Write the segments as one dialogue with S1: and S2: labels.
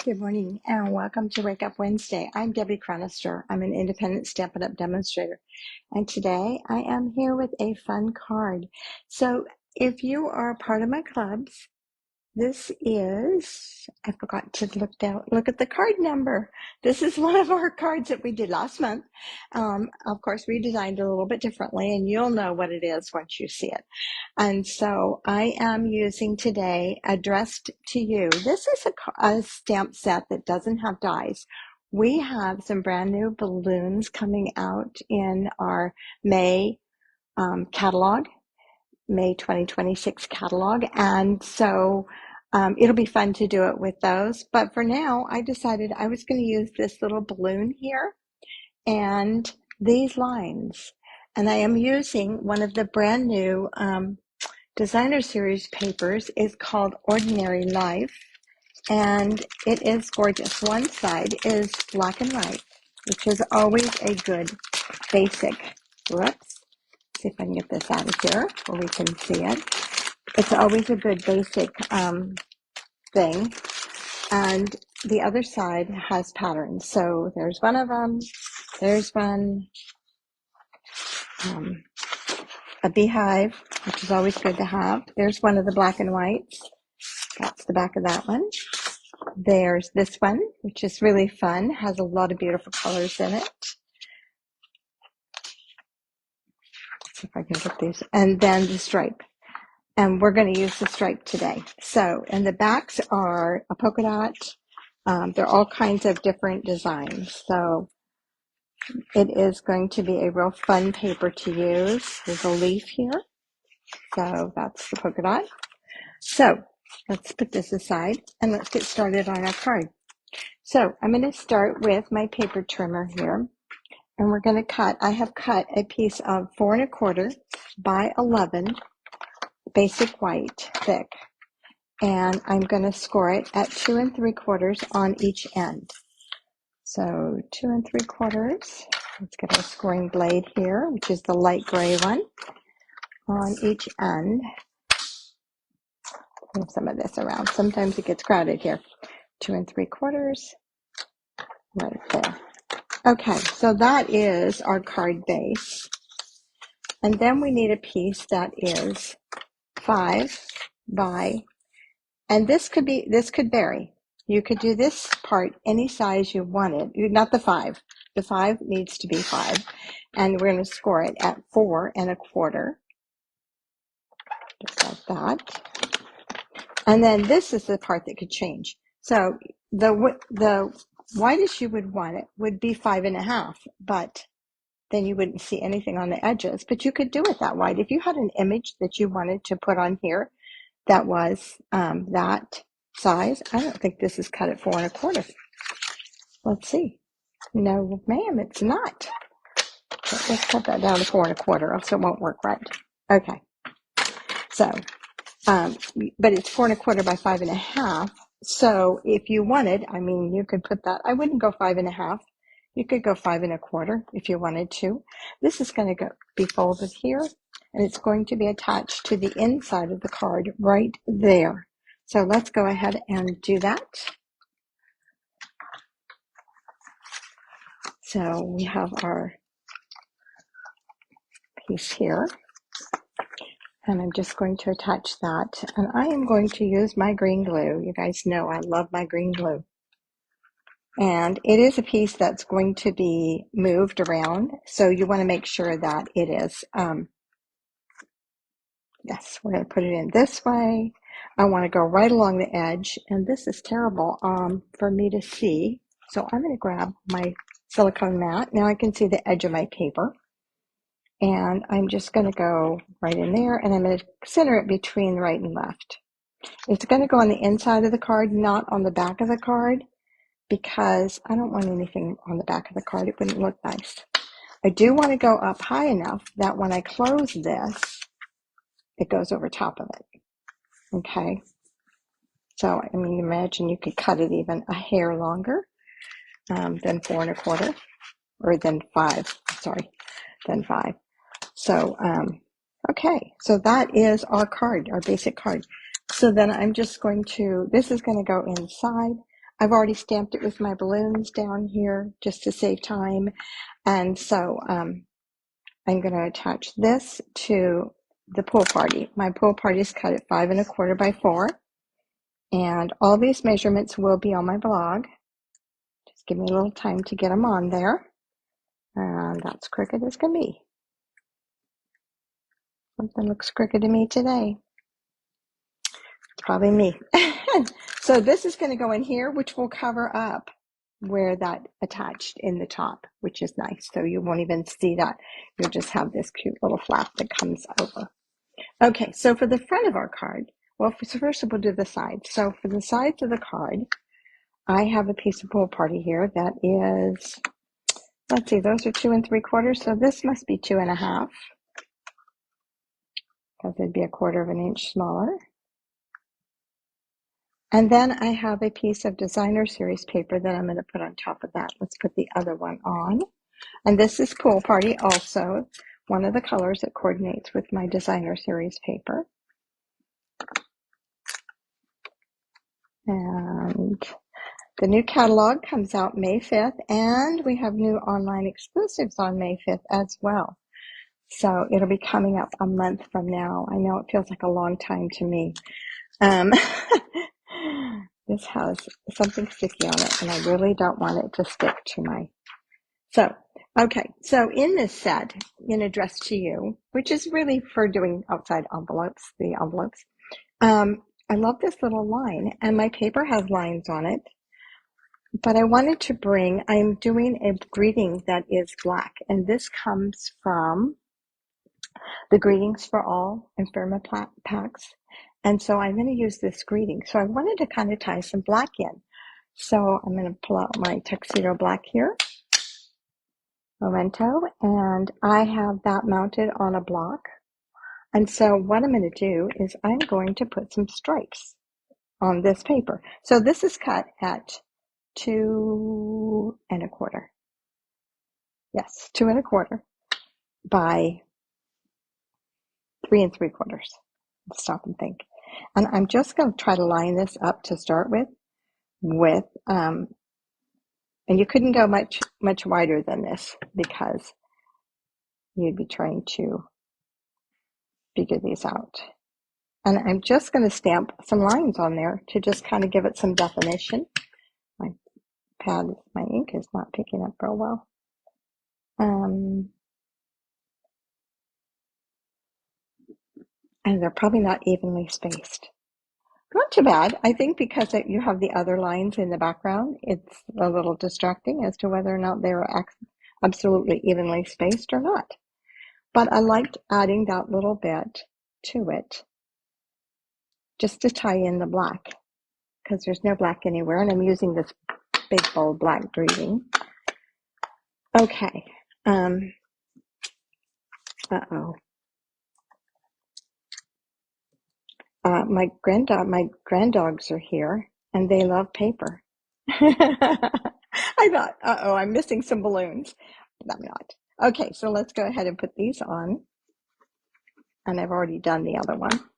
S1: Good morning and welcome to Wake Up Wednesday. I'm Debbie Cronister. I'm an independent Stampin' Up demonstrator. And today I am here with a fun card. So if you are a part of my clubs, this is, I forgot to look at the card number. This is one of our cards that we did last month. Of course, we designed it a little bit differently, and you'll know what it is once you see it. And so I am using today Addressed to You. This is a stamp set that doesn't have dies. We have some brand new balloons coming out in our May catalog. May 2026 catalog. And so it'll be fun to do it with those. But for now, I decided I was going to use this little balloon here and these lines. And I am using one of the brand new designer series papers. It's called Ordinary Life. And it is gorgeous. One side is black and white, which is always a good basic. Whoops. See if I can get this out of here where we can see it. It's always a good basic thing. And the other side has patterns. So there's one of them. There's one, a beehive, which is always good to have. There's one of the black and whites. That's the back of that one. There's this one, which is really fun. Has a lot of beautiful colors in it. See if I can get these. And then the stripe. And we're going to use the stripe today. So, and the backs are a polka dot. They're all kinds of different designs. So it is going to be a real fun paper to use. There's a leaf here. So that's the polka dot. So let's put this aside and let's get started on our card. So I'm going to start with my paper trimmer here. And we're going to cut, I have cut a piece of 4 1/4 by 11 basic white thick. And I'm going to score it at 2 3/4 on each end. So 2 3/4. Let's get our scoring blade here, which is the light gray one, on each end. Move some of this around. Sometimes it gets crowded here. 2 3/4, right there. Okay, so that is our card base. And then we need a piece that is 5 by, and this could vary. You could do this part any size you wanted, not the 5. The 5 needs to be 5. And we're going to score it at 4 1/4. Just like that. And then this is the part that could change. So the widest you would want it would be 5 1/2, but then you wouldn't see anything on the edges. But you could do it that wide. If you had an image that you wanted to put on here that was that size, I don't think this is cut at 4 1/4. Let's see. No, ma'am, it's not. Let's cut that down to 4 1/4, else it won't work right. Okay. So, but it's 4 1/4 by 5 1/2. So if you wanted, I mean, you could put that. I wouldn't go 5 1/2. You could go 5 1/4 if you wanted to. This is going to be folded here, and it's going to be attached to the inside of the card right there. So let's go ahead and do that. So we have our piece here, and I'm just going to attach that. And I am going to use my green glue. You guys know I love my green glue. And it is a piece that's going to be moved around. So you want to make sure that it is, yes, we're going to put it in this way. I want to go right along the edge. And this is terrible for me to see. So I'm going to grab my silicone mat. Now I can see the edge of my paper. And I'm just going to go right in there. And I'm going to center it between right and left. It's going to go on the inside of the card, not on the back of the card, because I don't want anything on the back of the card. It wouldn't look nice. I do want to go up high enough that when I close this, it goes over top of it. Okay. So, I mean, imagine you could cut it even a hair longer than 4 1/4, or than 5, sorry, than 5. So, okay. So that is our card, our basic card. So then I'm just going to, this is going to go inside. I've already stamped it with my balloons down here just to save time. And so I'm going to attach this to the pool party. My pool party is cut at 5 1/4 by 4. And all these measurements will be on my blog. Just give me a little time to get them on there. And that's crooked as can be. Something looks crooked to me today. It's probably me. So this is going to go in here, which will cover up where that attached in the top, which is nice. So you won't even see that. You'll just have this cute little flap that comes over. Okay, so for the front of our card, well, first we'll do the sides. So for the sides of the card, I have a piece of pool party here that is, let's see, those are 2 3/4. So this must be 2 1/2, because it'd be 1/4 of an inch smaller. And then I have a piece of designer series paper that I'm going to put on top of that. Let's put the other one on. And this is Pool Party also, one of the colors that coordinates with my designer series paper. And the new catalog comes out May 5th, and we have new online exclusives on May 5th as well. So it'll be coming up a month from now. I know it feels like a long time to me. This has something sticky on it, and I really don't want it to stick to my... So, okay, so in this set, in Address to You, which is really for doing outside envelopes, the envelopes, I love this little line, and my paper has lines on it, but I wanted to bring, I'm doing a greeting that is black, and this comes from the Greetings for All Inferma packs. And so I'm going to use this greeting. So I wanted to kind of tie some black in. So I'm going to pull out my tuxedo black here, Memento, and I have that mounted on a block. And so what I'm going to do is I'm going to put some stripes on this paper. So this is cut at 2 1/4. Yes, 2 1/4 by 3 3/4. Stop and think. And I'm just going to try to line this up to start with, and you couldn't go much wider than this because you'd be trying to figure these out. And I'm just going to stamp some lines on there to just kind of give it some definition. My ink is not picking up real well. And they're probably not evenly spaced. Not too bad. I think because you have the other lines in the background, it's a little distracting as to whether or not they're absolutely evenly spaced or not. But I liked adding that little bit to it just to tie in the black, because there's no black anywhere, and I'm using this big bold black greeting. Okay. My granddogs are here, and they love paper. I thought, I'm missing some balloons, but I'm not. Okay, so let's go ahead and put these on. And I've already done the other one.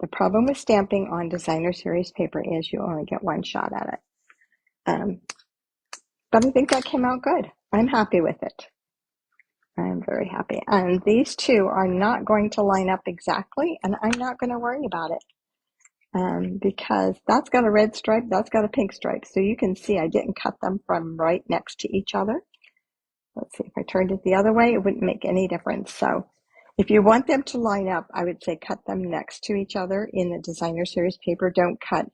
S1: The problem with stamping on designer series paper is you only get one shot at it. But I think that came out good. I'm happy with it. I'm very happy. And these two are not going to line up exactly, and I'm not going to worry about it. Because that's got a red stripe, that's got a pink stripe. So you can see I didn't cut them from right next to each other. Let's see, if I turned it the other way, it wouldn't make any difference. So if you want them to line up, I would say cut them next to each other in the designer series paper. Don't cut.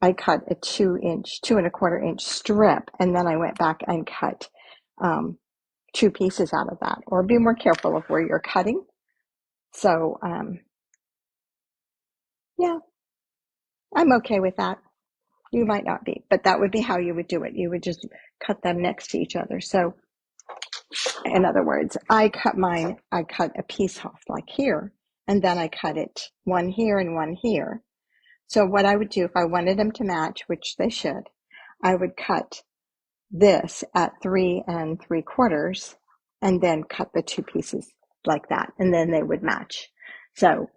S1: I cut a 2 1/4 inch strip, and then I went back and cut 2 pieces out of that. Or be more careful of where you're cutting. So yeah, I'm okay with that. You might not be, but that would be how you would do it. You would just cut them next to each other. So in other words, I cut a piece off like here, and then I cut it one here and one here. So what I would do if I wanted them to match, which they should, I would cut this at 3 3/4 and then cut the 2 pieces like that, and then they would match. So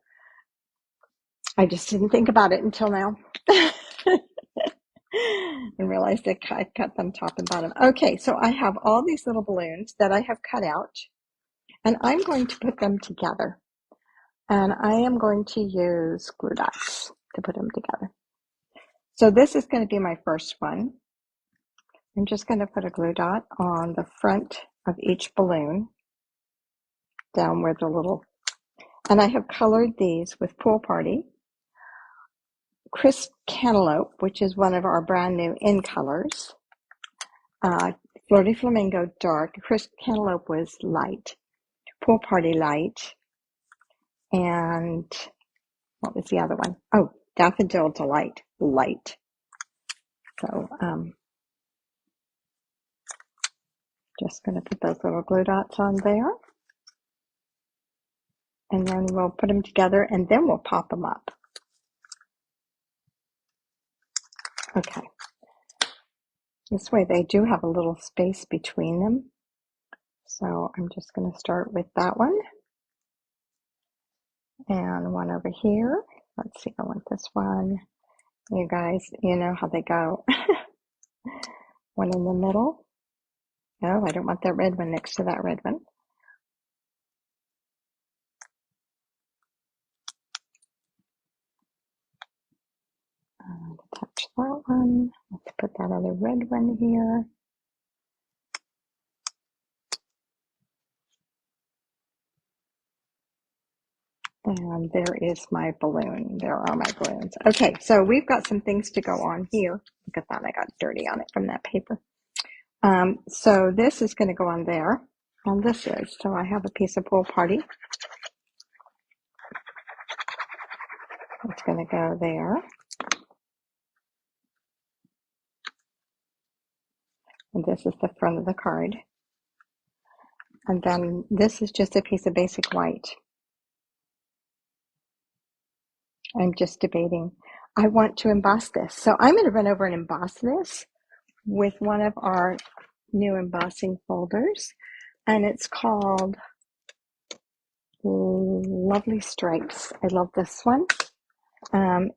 S1: I just didn't think about it until now. And realized that I cut them top and bottom. Okay, so I have all these little balloons that I have cut out, and I'm going to put them together. And I am going to use glue dots to put them together. So this is going to be my first one. I'm just going to put a glue dot on the front of each balloon, down where the little, and I have colored these with Pool Party, Crisp Cantaloupe, which is one of our brand new in colors, Flirty Flamingo Dark, Crisp Cantaloupe was light, Pool Party Light, and what was the other one? Oh, Daffodil Delight Light. So just going to put those little glue dots on there, and then we'll put them together, and then we'll pop them up. Okay. This way they do have a little space between them. So I'm just going to start with that one. And one over here. Let's see, I want this one. You guys, you know how they go. One in the middle. No, I don't want that red one next to that red one. Touch that one. Let's put that other red one here. And there is my balloon. There are my balloons. Okay, so we've got some things to go on here. Look at that, I got dirty on it from that paper. So this is going to go on there. And this is, so I have a piece of Pool Party. It's going to go there. And this is the front of the card. And then this is just a piece of basic white. I'm just debating. I want to emboss this. So I'm going to run over and emboss this with one of our new embossing folders. And it's called Lovely Stripes. I love this one.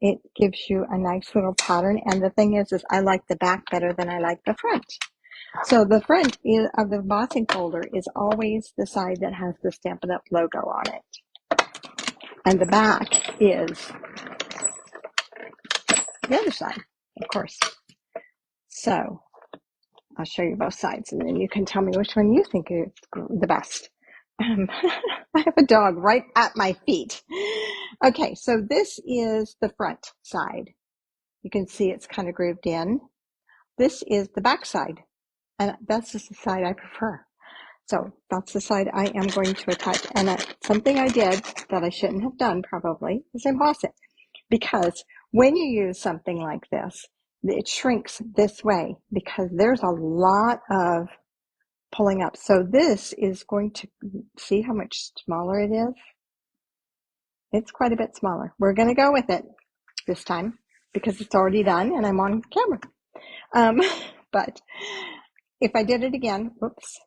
S1: It gives you a nice little pattern. And the thing is I like the back better than I like the front. So the front of the embossing folder is always the side that has the Stampin' Up logo on it. And the back is the other side, of course. So I'll show you both sides, and then you can tell me which one you think is the best. I have a dog right at my feet. Okay, so this is the front side. You can see it's kind of grooved in. This is the back side, and that's just the side I prefer. So that's the side I am going to attach. And something I did that I shouldn't have done probably is emboss it. Because when you use something like this, it shrinks this way because there's a lot of pulling up. So this is going to, see how much smaller it is? It's quite a bit smaller. We're going to go with it this time because it's already done and I'm on camera. But if I did it again, oops,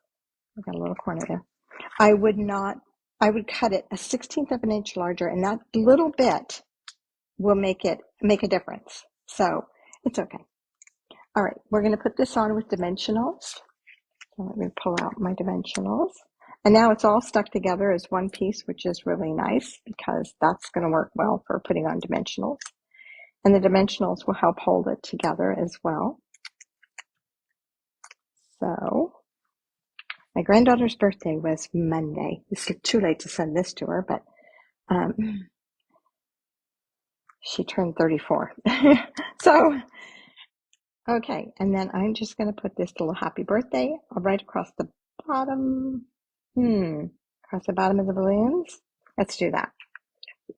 S1: I got a little corner there. I would cut it a 1/16 of an inch larger, and that little bit will make a difference. So it's okay. All right, we're going to put this on with dimensionals. So let me pull out my dimensionals. And now it's all stuck together as one piece, which is really nice because that's going to work well for putting on dimensionals. And the dimensionals will help hold it together as well. So my granddaughter's birthday was Monday. It's too late to send this to her, but she turned 34. So, okay, and then I'm just going to put this little happy birthday right across the bottom. Across the bottom of the balloons. Let's do that.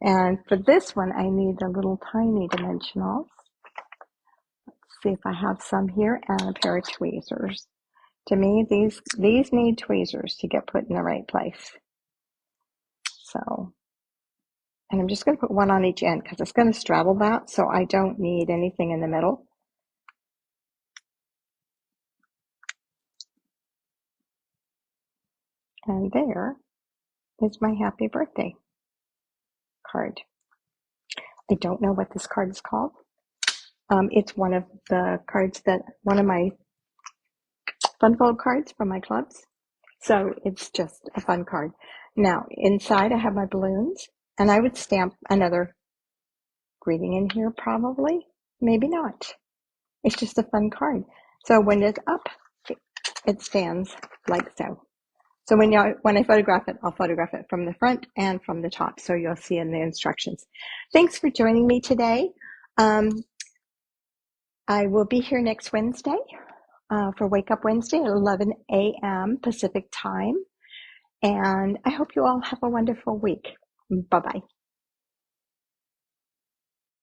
S1: And for this one, I need a little tiny dimensionals. Let's see if I have some here, and a pair of tweezers. To me, these need tweezers to get put in the right place. So, and I'm just going to put one on each end because it's going to straddle that, so I don't need anything in the middle. And there is my happy birthday card. I don't know what this card is called. It's one of the cards one of my fun fold cards from my clubs. So it's just a fun card. Now, inside I have my balloons, and I would stamp another greeting in here probably. Maybe not. It's just a fun card. So when it's up, it stands like so. So when I photograph it, I'll photograph it from the front and from the top, so you'll see in the instructions. Thanks for joining me today. I will be here next Wednesday for Wake Up Wednesday at 11 a.m. Pacific time. And I hope you all have a wonderful week. Bye-bye.